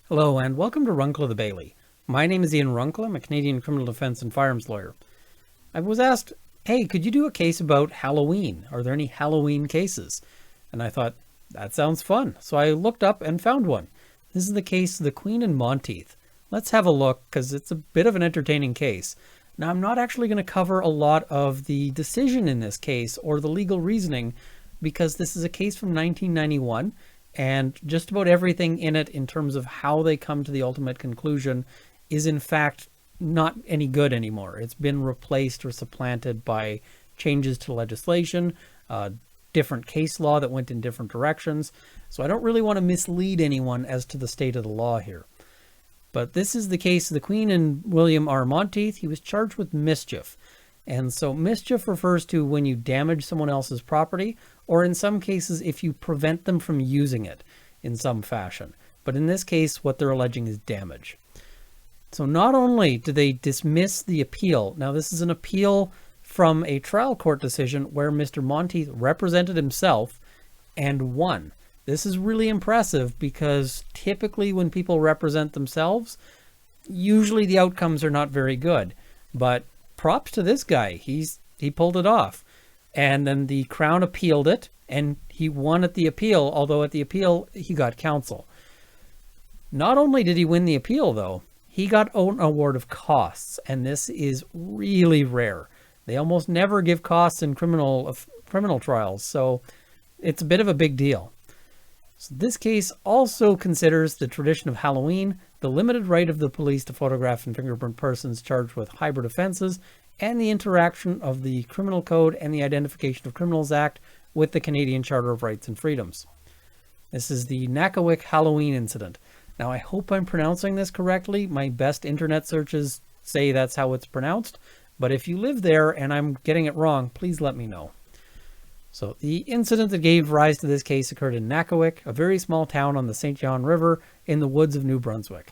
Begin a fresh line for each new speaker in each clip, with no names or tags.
Hello and welcome to Runkle of the Bailey. My name is Ian Runkle. I'm a Canadian criminal defense and firearms lawyer. I was asked, hey, could you do a case about Halloween? Are there any Halloween cases? And I thought, that sounds fun. So I looked up and found one. This is the case of the Queen and Monteith. Let's have a look because it's a bit of an entertaining case. Now, I'm not actually going to cover a lot of the decision in this case or the legal reasoning because this is a case from 1991. And just about everything in it in terms of how they come to the ultimate conclusion is in fact not any good anymore. It's been replaced or supplanted by changes to legislation, different case law that went in different directions. So I don't really want to mislead anyone as to the state of the law here. But this is the case of the Queen and William R. Monteith. He was charged with mischief. And so mischief refers to when you damage someone else's property, or in some cases, if you prevent them from using it in some fashion. But in this case, what they're alleging is damage. So not only do they dismiss the appeal, now this is an appeal from a trial court decision where Mr. Monteith represented himself and won. This is really impressive because typically when people represent themselves, usually the outcomes are not very good. But props to this guy. He pulled it off. And then the Crown appealed it, and he won at the appeal, although at the appeal, he got counsel. Not only did he win the appeal, though, he got an award of costs, and this is really rare. They almost never give costs in criminal trials, so it's a bit of a big deal. So this case also considers the tradition of Halloween, the limited right of the police to photograph and fingerprint persons charged with hybrid offenses, and the interaction of the Criminal Code and the Identification of Criminals Act with the Canadian Charter of Rights and Freedoms. This is the Nakawick Halloween incident. Now, I hope I'm pronouncing this correctly. My best internet searches say that's how it's pronounced, but if you live there and I'm getting it wrong, please let me know. So the incident that gave rise to this case occurred in Nakawick, a very small town on the St. John River in the woods of New Brunswick.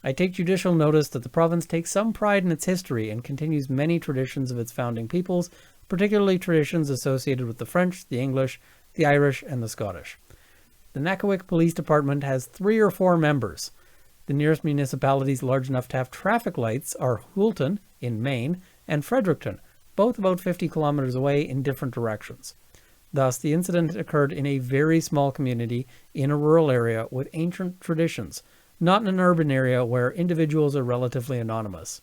I take judicial notice that the province takes some pride in its history and continues many traditions of its founding peoples, particularly traditions associated with the French, the English, the Irish, and the Scottish. The Nakawick Police Department has 3 or 4 members. The nearest municipalities large enough to have traffic lights are Houlton in Maine and Fredericton, both about 50 kilometers away in different directions. Thus, the incident occurred in a very small community in a rural area with ancient traditions, not in an urban area where individuals are relatively anonymous.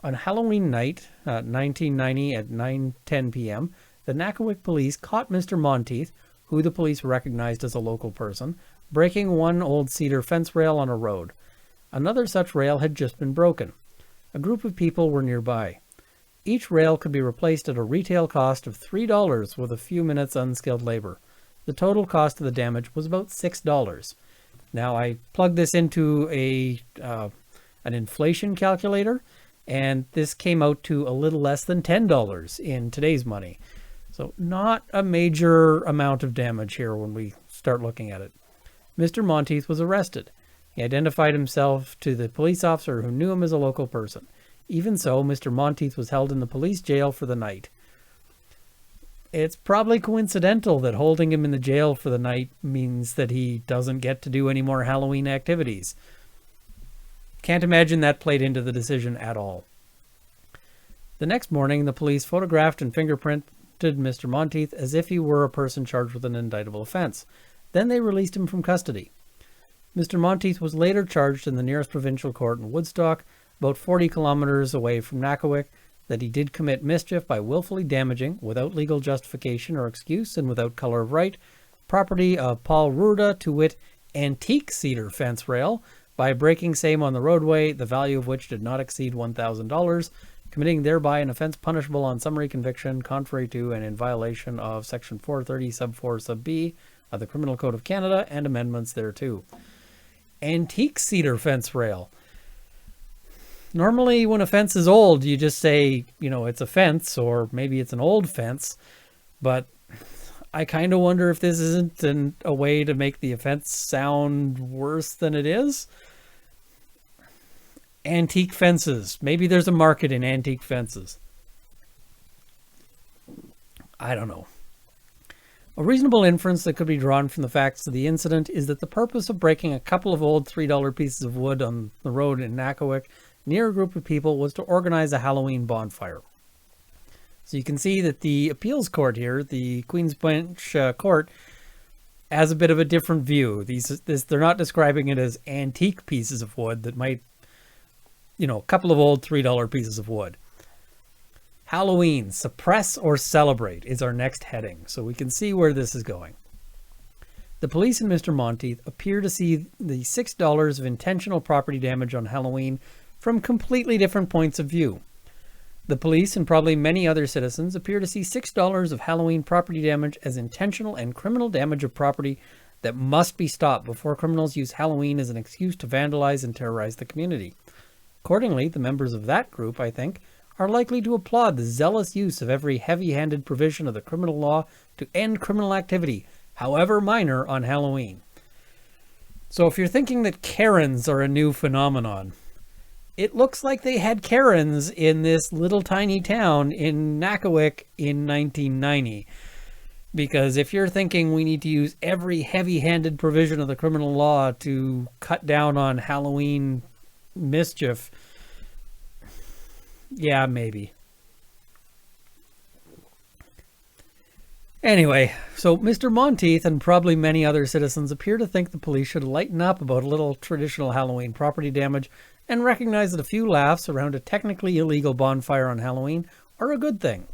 On Halloween night, 1990 at 9:10 p.m., the Nakawick police caught Mr. Monteith, who the police recognized as a local person, breaking one old cedar fence rail on a road. Another such rail had just been broken. A group of people were nearby. Each rail could be replaced at a retail cost of $3 with a few minutes unskilled labor. The total cost of the damage was about $6. Now, I plugged this into an inflation calculator, and this came out to a little less than $10 in today's money. So not a major amount of damage here when we start looking at it. Mr. Monteith was arrested. He identified himself to the police officer who knew him as a local person. Even so, Mr. Monteith was held in the police jail for the night. It's probably coincidental that holding him in the jail for the night means that he doesn't get to do any more Halloween activities. Can't imagine that played into the decision at all. The next morning, the police photographed and fingerprinted Mr. Monteith as if he were a person charged with an indictable offense. Then they released him from custody. Mr. Monteith was later charged in the nearest provincial court in Woodstock, about 40 kilometers away from Nakawick, that he did commit mischief by willfully damaging, without legal justification or excuse and without color of right, property of Paul Ruda, to wit, antique cedar fence rail, by breaking same on the roadway, the value of which did not exceed $1,000, committing thereby an offense punishable on summary conviction, contrary to and in violation of Section 430 sub 4 sub B of the Criminal Code of Canada and amendments thereto. Antique cedar fence rail. Normally, when a fence is old, you just say, it's a fence, or maybe it's an old fence. But I kind of wonder if this isn't a way to make the offense sound worse than it is. Antique fences. Maybe there's a market in antique fences. I don't know. A reasonable inference that could be drawn from the facts of the incident is that the purpose of breaking a couple of old $3 pieces of wood on the road in Nakawik near a group of people was to organize a Halloween bonfire. So you can see that the appeals court here, the Queen's Bench Court, has a bit of a different view. They're not describing it as antique pieces of wood that might, a couple of old $3 pieces of wood. Halloween, suppress or celebrate is our next heading, so we can see where this is going. The police and Mr. Monteith appear to see the $6 of intentional property damage on Halloween from completely different points of view. The police and probably many other citizens appear to see $6 of Halloween property damage as intentional and criminal damage of property that must be stopped before criminals use Halloween as an excuse to vandalize and terrorize the community. Accordingly, the members of that group, I think, are likely to applaud the zealous use of every heavy-handed provision of the criminal law to end criminal activity, however minor, on Halloween. So if you're thinking that Karens are a new phenomenon, it looks like they had Karens in this little tiny town in Nakawik in 1990. Because if you're thinking we need to use every heavy-handed provision of the criminal law to cut down on Halloween mischief, yeah, maybe. Anyway, so Mr. Monteith and probably many other citizens appear to think the police should lighten up about a little traditional Halloween property damage and recognize that a few laughs around a technically illegal bonfire on Halloween are a good thing.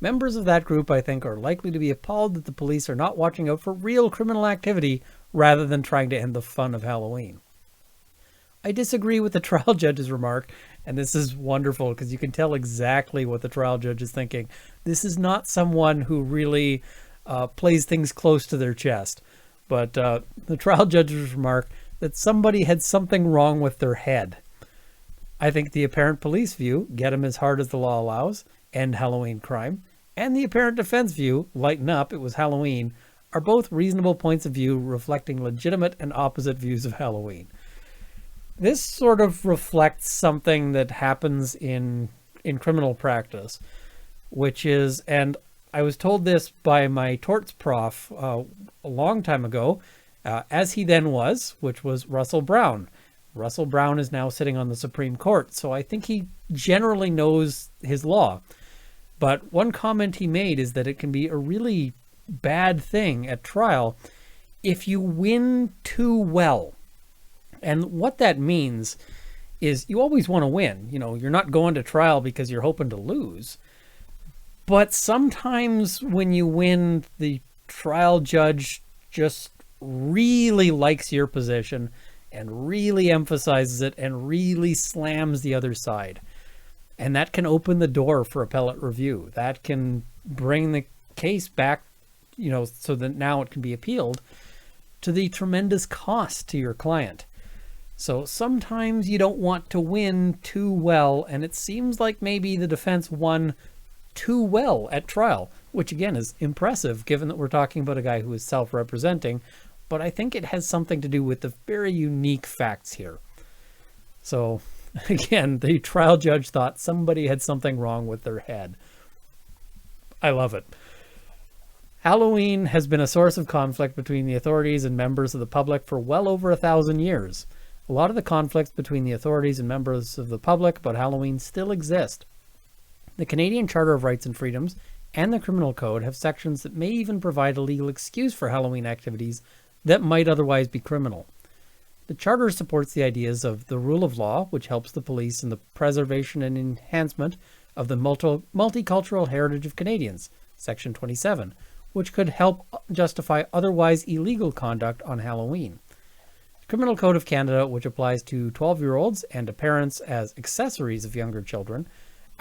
Members of that group, I think, are likely to be appalled that the police are not watching out for real criminal activity rather than trying to end the fun of Halloween. I disagree with the trial judge's remark, and this is wonderful because you can tell exactly what the trial judge is thinking. This is not someone who really plays things close to their chest, but the trial judge's remark that somebody had something wrong with their head. I think the apparent police view, get them as hard as the law allows, end Halloween crime, and the apparent defense view, lighten up, it was Halloween, are both reasonable points of view reflecting legitimate and opposite views of Halloween. This sort of reflects something that happens in criminal practice, which is, and I was told this by my torts prof a long time ago, as he then was, which was Russell Brown. Russell Brown is now sitting on the Supreme Court, so I think he generally knows his law. But one comment he made is that it can be a really bad thing at trial if you win too well. And what that means is you always want to win. You're not going to trial because you're hoping to lose. But sometimes when you win, the trial judge just really likes your position and really emphasizes it and really slams the other side. And that can open the door for appellate review. That can bring the case back, so that now it can be appealed to the tremendous cost to your client. So sometimes you don't want to win too well, and it seems like maybe the defense won too well at trial, which again is impressive given that we're talking about a guy who is self-representing, but I think it has something to do with the very unique facts here. So again, the trial judge thought somebody had something wrong with their head. I love it. Halloween has been a source of conflict between the authorities and members of the public for well over 1,000 years. A lot of the conflicts between the authorities and members of the public about Halloween still exist. The Canadian Charter of Rights and Freedoms and the Criminal Code have sections that may even provide a legal excuse for Halloween activities that might otherwise be criminal. The Charter supports the ideas of the rule of law, which helps the police in the preservation and enhancement of the multicultural heritage of Canadians, Section 27, which could help justify otherwise illegal conduct on Halloween. Criminal Code of Canada, which applies to 12-year-olds and to parents as accessories of younger children,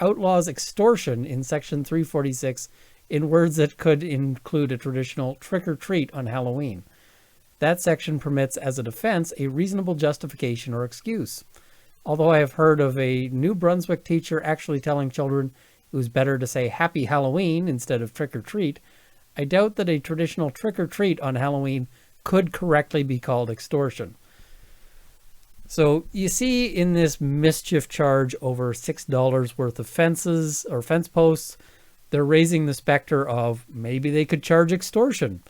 outlaws extortion in Section 346 in words that could include a traditional trick-or-treat on Halloween. That section permits as a defense a reasonable justification or excuse. Although I have heard of a New Brunswick teacher actually telling children it was better to say Happy Halloween instead of trick-or-treat, I doubt that a traditional trick-or-treat on Halloween could correctly be called extortion. So you see in this mischief charge over $6 worth of fences or fence posts, they're raising the specter of maybe they could charge extortion.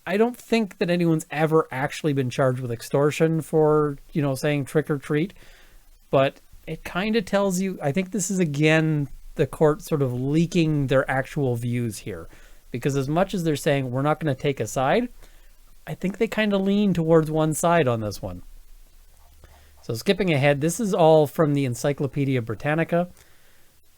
I don't think that anyone's ever actually been charged with extortion for, saying trick or treat, but it kind of tells you, I think this is again the court sort of leaking their actual views here, because as much as they're saying we're not going to take a side, I think they kind of lean towards one side on this one. So skipping ahead, this is all from the Encyclopedia Britannica.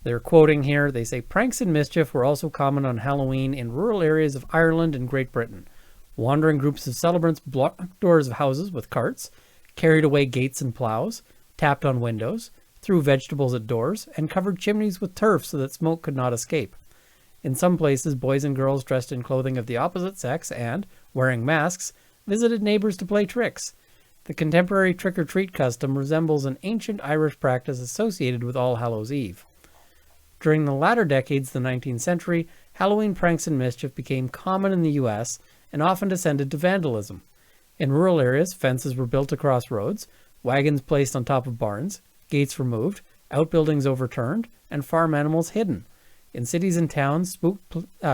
They're quoting here. They say, pranks and mischief were also common on Halloween in rural areas of Ireland and Great Britain. Wandering groups of celebrants blocked doors of houses with carts, carried away gates and plows, tapped on windows, threw vegetables at doors, and covered chimneys with turf so that smoke could not escape. In some places, boys and girls dressed in clothing of the opposite sex and, wearing masks, visited neighbors to play tricks. The contemporary trick-or-treat custom resembles an ancient Irish practice associated with All Hallows' Eve. During the latter decades of the 19th century, Halloween pranks and mischief became common in the U.S. and often descended to vandalism. In rural areas, fences were built across roads, wagons placed on top of barns, gates removed, outbuildings overturned, and farm animals hidden. In cities and towns,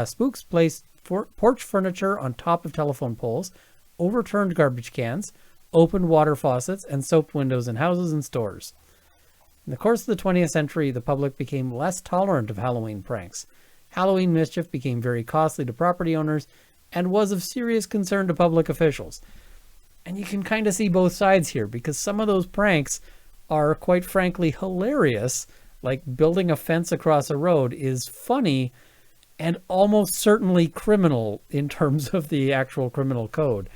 spooks placed porch furniture on top of telephone poles, overturned garbage cans, opened water faucets, and soaped windows in houses and stores. In the course of the 20th century, the public became less tolerant of Halloween pranks. Halloween mischief became very costly to property owners and was of serious concern to public officials. And you can kind of see both sides here, because some of those pranks are quite frankly hilarious. Like building a fence across a road is funny and almost certainly criminal in terms of the actual criminal code.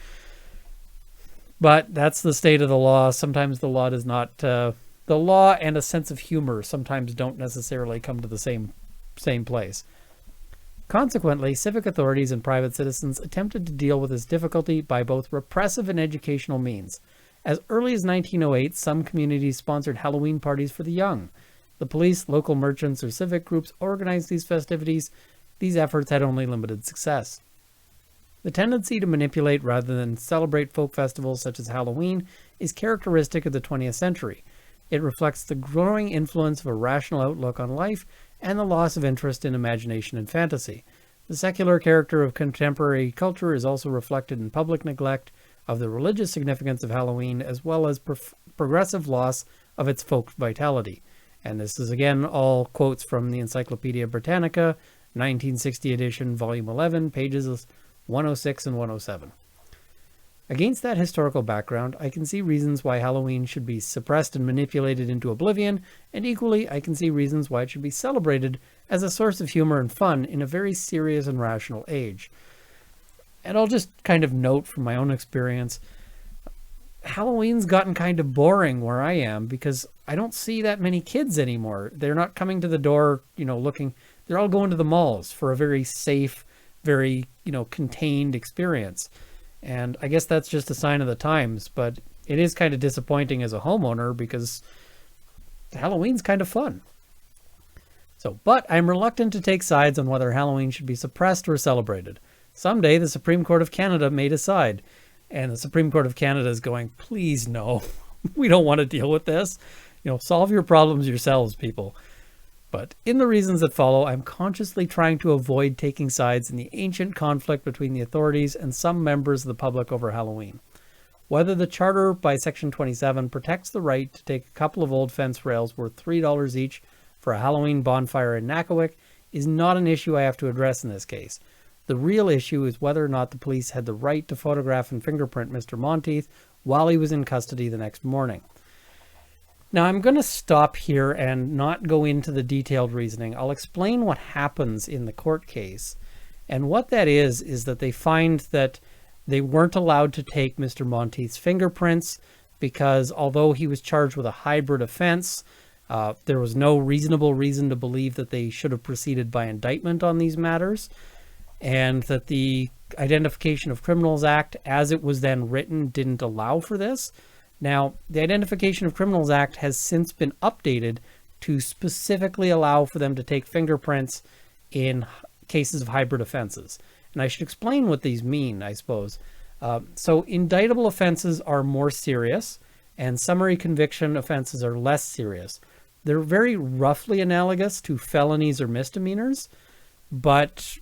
But that's the state of the law. Sometimes the law does not, the law and a sense of humor sometimes don't necessarily come to the same place. Consequently, civic authorities and private citizens attempted to deal with this difficulty by both repressive and educational means. As early as 1908, some communities sponsored Halloween parties for the young. The police, local merchants, or civic groups organized these festivities. These efforts had only limited success. The tendency to manipulate rather than celebrate folk festivals such as Halloween is characteristic of the 20th century. It reflects the growing influence of a rational outlook on life and the loss of interest in imagination and fantasy. The secular character of contemporary culture is also reflected in public neglect of the religious significance of Halloween, as well as progressive loss of its folk vitality. And this is again all quotes from the Encyclopedia Britannica, 1960 edition, volume 11, pages 106 and 107. Against that historical background, I can see reasons why Halloween should be suppressed and manipulated into oblivion, and equally, I can see reasons why it should be celebrated as a source of humor and fun in a very serious and rational age. And I'll just kind of note from my own experience, Halloween's gotten kind of boring where I am because I don't see that many kids anymore. They're not coming to the door, looking, they're all going to the malls for a very safe, very, contained experience. And I guess that's just a sign of the times, but it is kind of disappointing as a homeowner because Halloween's kind of fun. But I'm reluctant to take sides on whether Halloween should be suppressed or celebrated. Someday the Supreme Court of Canada may decide, and the Supreme Court of Canada is going, please no, we don't want to deal with this. Solve your problems yourselves, people. But in the reasons that follow, I'm consciously trying to avoid taking sides in the ancient conflict between the authorities and some members of the public over Halloween. Whether the Charter by Section 27 protects the right to take a couple of old fence rails worth $3 each for a Halloween bonfire in Nakawik is not an issue I have to address in this case. The real issue is whether or not the police had the right to photograph and fingerprint Mr. Monteith while he was in custody the next morning. Now, I'm going to stop here and not go into the detailed reasoning. I'll explain what happens in the court case. And what that is that they find that they weren't allowed to take Mr. Monteith's fingerprints because although he was charged with a hybrid offense, there was no reasonable reason to believe that they should have proceeded by indictment on these matters, and that the Identification of Criminals Act, as it was then written, didn't allow for this. Now, the Identification of Criminals Act has since been updated to specifically allow for them to take fingerprints in cases of hybrid offenses. And I should explain what these mean, I suppose. So indictable offenses are more serious, and summary conviction offenses are less serious. They're very roughly analogous to felonies or misdemeanors. But,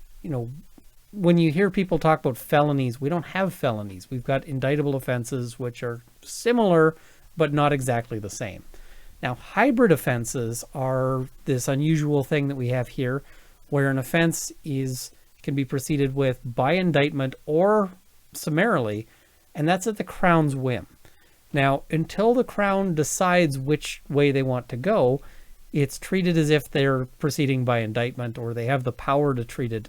when you hear people talk about felonies, we don't have felonies. We've got indictable offenses, which are similar, but not exactly the same. Now, hybrid offenses are this unusual thing that we have here, where an offense can be proceeded with by indictment or summarily, and that's at the Crown's whim. Now, until the Crown decides which way they want to go, it's treated as if they're proceeding by indictment, or they have the power to treat it.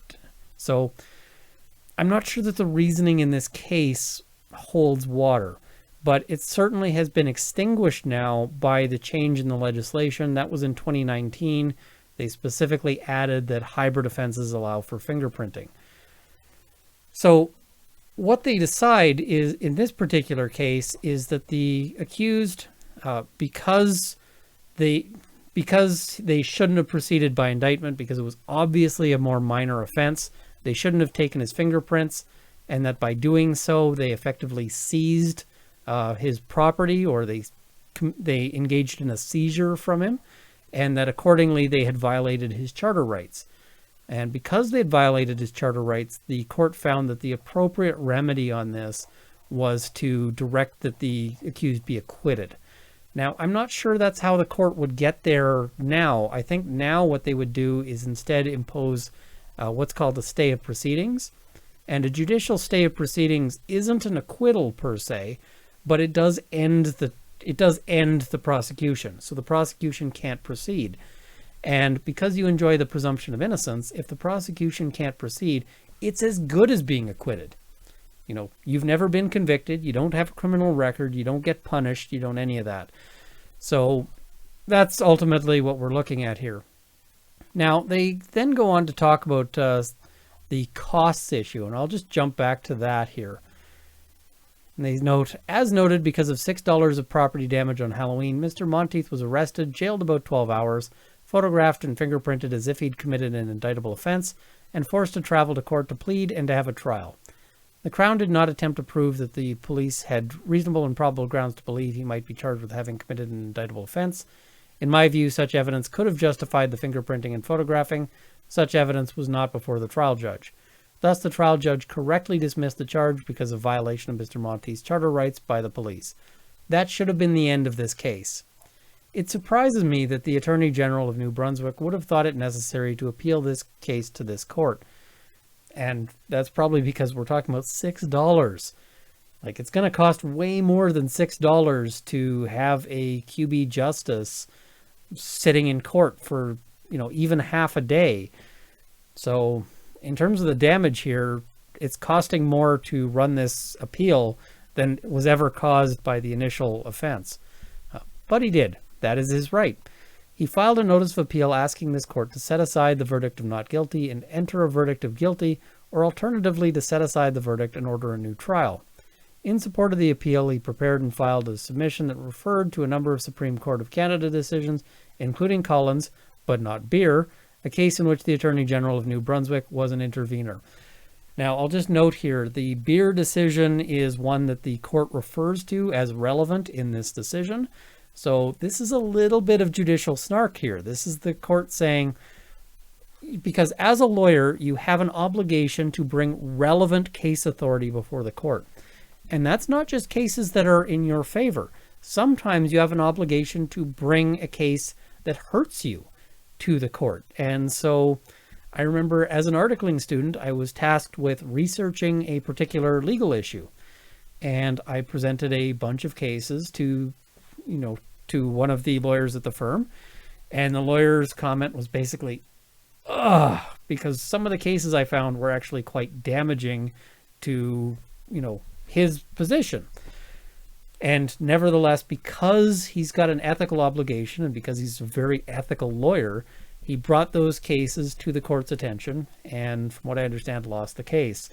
So I'm not sure that the reasoning in this case holds water, but it certainly has been extinguished now by the change in the legislation. That was in 2019. They specifically added that hybrid offenses allow for fingerprinting. So what they decide is, in this particular case, is that the accused, because they shouldn't have proceeded by indictment, because it was obviously a more minor offense, they shouldn't have taken his fingerprints, and that by doing so, they effectively seized his property, or they engaged in a seizure from him, and that accordingly they had violated his charter rights. And because they had violated his charter rights, the court found that the appropriate remedy on this was to direct that the accused be acquitted. Now, I'm not sure that's how the court would get there now. I think now what they would do is instead impose what's called a stay of proceedings. And a judicial stay of proceedings isn't an acquittal per se, but it does end the prosecution. So the prosecution can't proceed. And because you enjoy the presumption of innocence, if the prosecution can't proceed, it's as good as being acquitted. You've never been convicted, you don't have a criminal record, you don't get punished, you don't any of that. So that's ultimately what we're looking at here. Now, they then go on to talk about the costs issue, and I'll just jump back to that here. And they note, as noted, because of $6 of property damage on Halloween, Mr. Monteith was arrested, jailed about 12 hours, photographed and fingerprinted as if he'd committed an indictable offense, and forced to travel to court to plead and to have a trial. The Crown did not attempt to prove that the police had reasonable and probable grounds to believe he might be charged with having committed an indictable offense. In my view, such evidence could have justified the fingerprinting and photographing. Such evidence was not before the trial judge. Thus, the trial judge correctly dismissed the charge because of violation of Mr. Monteith's charter rights by the police. That should have been the end of this case. It surprises me that the Attorney General of New Brunswick would have thought it necessary to appeal this case to this court. And that's probably because we're talking about $6. Like, it's going to cost way more than $6 to have a QB justice sitting in court for, even half a day. So in terms of the damage here, it's costing more to run this appeal than was ever caused by the initial offense. But he did. That is his right. He filed a notice of appeal asking this court to set aside the verdict of not guilty and enter a verdict of guilty, or alternatively to set aside the verdict and order a new trial. In support of the appeal, he prepared and filed a submission that referred to a number of Supreme Court of Canada decisions, including Collins, but not Beer, a case in which the Attorney General of New Brunswick was an intervener. Now, I'll just note here, the Beer decision is one that the court refers to as relevant in this decision. So this is a little bit of judicial snark here. This is the court saying, because as a lawyer, you have an obligation to bring relevant case authority before the court. And that's not just cases that are in your favor. Sometimes you have an obligation to bring a case that hurts you to the court. And so I remember as an articling student, I was tasked with researching a particular legal issue. And I presented a bunch of cases to one of the lawyers at the firm. And the lawyer's comment was basically, because some of the cases I found were actually quite damaging to, his position. And nevertheless, because he's got an ethical obligation and because he's a very ethical lawyer, he brought those cases to the court's attention and, from what I understand, lost the case.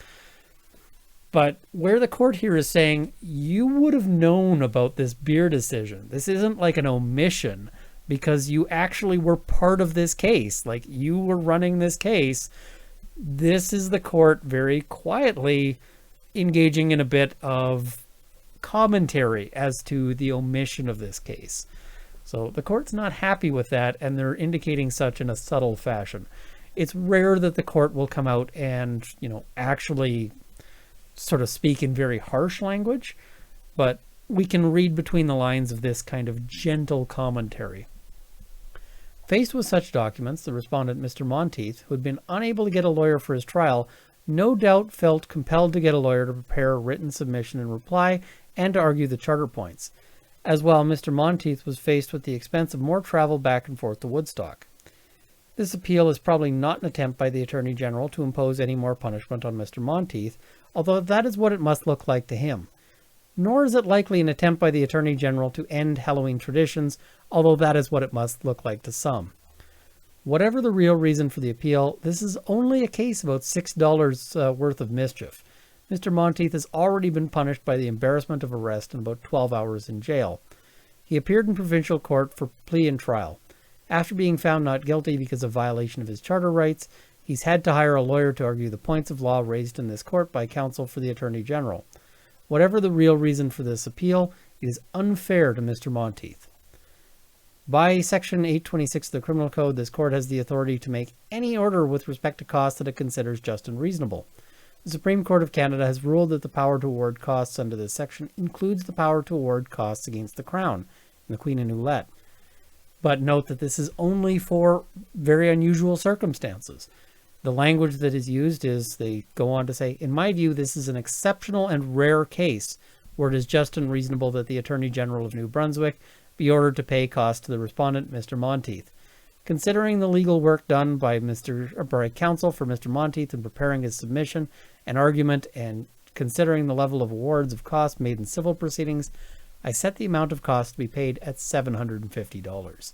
But where the court here is saying, you would have known about this Beer decision. This isn't like an omission because you actually were part of this case. Like, you were running this case. This is the court very quietly engaging in a bit of commentary as to the omission of this case. So the court's not happy with that, and they're indicating such in a subtle fashion. It's rare that the court will come out and, actually sort of speak in very harsh language, but we can read between the lines of this kind of gentle commentary. Faced with such documents, the respondent, Mr. Monteith, who had been unable to get a lawyer for his trial, no doubt felt compelled to get a lawyer to prepare a written submission in reply and to argue the charter points. As well, Mr. Monteith was faced with the expense of more travel back and forth to Woodstock. This appeal is probably not an attempt by the Attorney General to impose any more punishment on Mr. Monteith, although that is what it must look like to him. Nor is it likely an attempt by the Attorney General to end Halloween traditions, although that is what it must look like to some. Whatever the real reason for the appeal, this is only a case about $6 worth of mischief. Mr. Monteith has already been punished by the embarrassment of arrest and about 12 hours in jail. He appeared in provincial court for plea and trial. After being found not guilty because of violation of his charter rights, he's had to hire a lawyer to argue the points of law raised in this court by counsel for the Attorney General. Whatever the real reason for this appeal, it is unfair to Mr. Monteith. By Section 826 of the Criminal Code, this court has the authority to make any order with respect to costs that it considers just and reasonable. The Supreme Court of Canada has ruled that the power to award costs under this section includes the power to award costs against the Crown and the Queen and Ouellette. But note that this is only for very unusual circumstances. The language that is used is, they go on to say, in my view, this is an exceptional and rare case where it is just and reasonable that the Attorney General of New Brunswick be ordered to pay costs to the respondent, Mr. Monteith. Considering the legal work done by counsel for Mr. Monteith in preparing his submission and argument, and considering the level of awards of costs made in civil proceedings, I set the amount of costs to be paid at $750.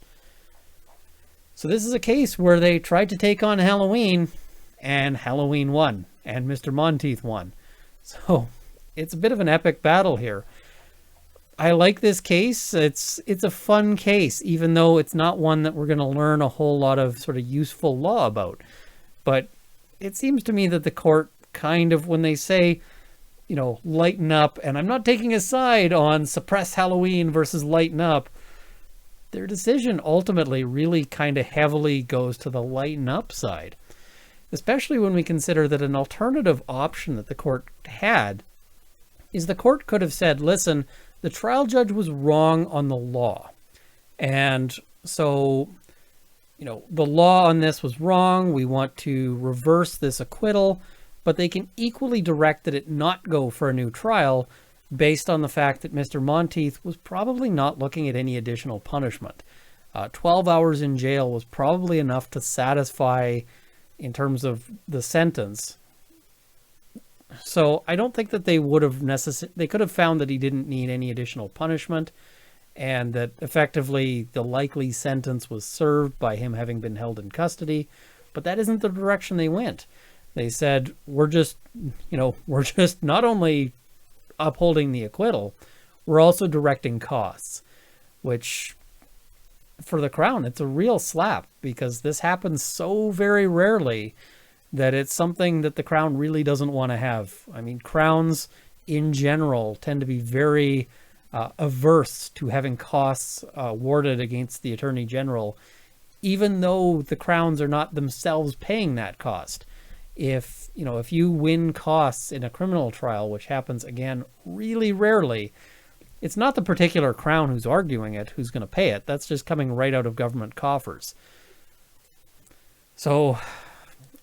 So this is a case where they tried to take on Halloween, and Halloween won, and Mr. Monteith won. So it's a bit of an epic battle here. I like this case. It's a fun case, even though it's not one that we're going to learn a whole lot of sort of useful law about. But it seems to me that the court kind of, when they say, lighten up, and I'm not taking a side on suppress Halloween versus lighten up, their decision ultimately really kind of heavily goes to the lighten up side, especially when we consider that an alternative option that the court had is the court could have said, listen, the trial judge was wrong on the law. And so, the law on this was wrong. We want to reverse this acquittal, but they can equally direct that it not go for a new trial based on the fact that Mr. Monteith was probably not looking at any additional punishment. 12 hours in jail was probably enough to satisfy in terms of the sentence. So I don't think that they would have they could have found that he didn't need any additional punishment, and that effectively the likely sentence was served by him having been held in custody. But that isn't the direction they went. They said, we're just not only upholding the acquittal, we're also directing costs, which for the Crown, it's a real slap, because this happens so very rarely that it's something that the Crown really doesn't want to have. I mean, Crowns in general tend to be very averse to having costs awarded against the Attorney General, even though the Crowns are not themselves paying that cost. If you win costs in a criminal trial, which happens, again, really rarely, it's not the particular Crown who's arguing it who's going to pay it. That's just coming right out of government coffers. So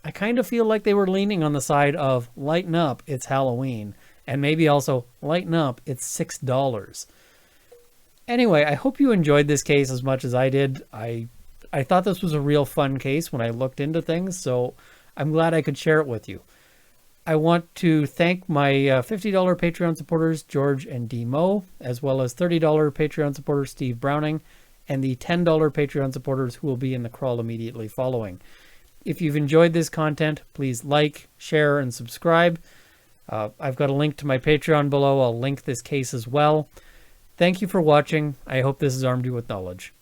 I kind of feel like they were leaning on the side of lighten up, it's Halloween, and maybe also lighten up, it's $6. Anyway, I hope you enjoyed this case as much as I did. I thought this was a real fun case when I looked into things, so I'm glad I could share it with you. I want to thank my $50 Patreon supporters, George and D. Mo, as well as $30 Patreon supporter, Steve Browning, and the $10 Patreon supporters who will be in the crawl immediately following. If you've enjoyed this content, please like, share, and subscribe. I've got a link to my Patreon below. I'll link this case as well. Thank you for watching. I hope this has armed you with knowledge.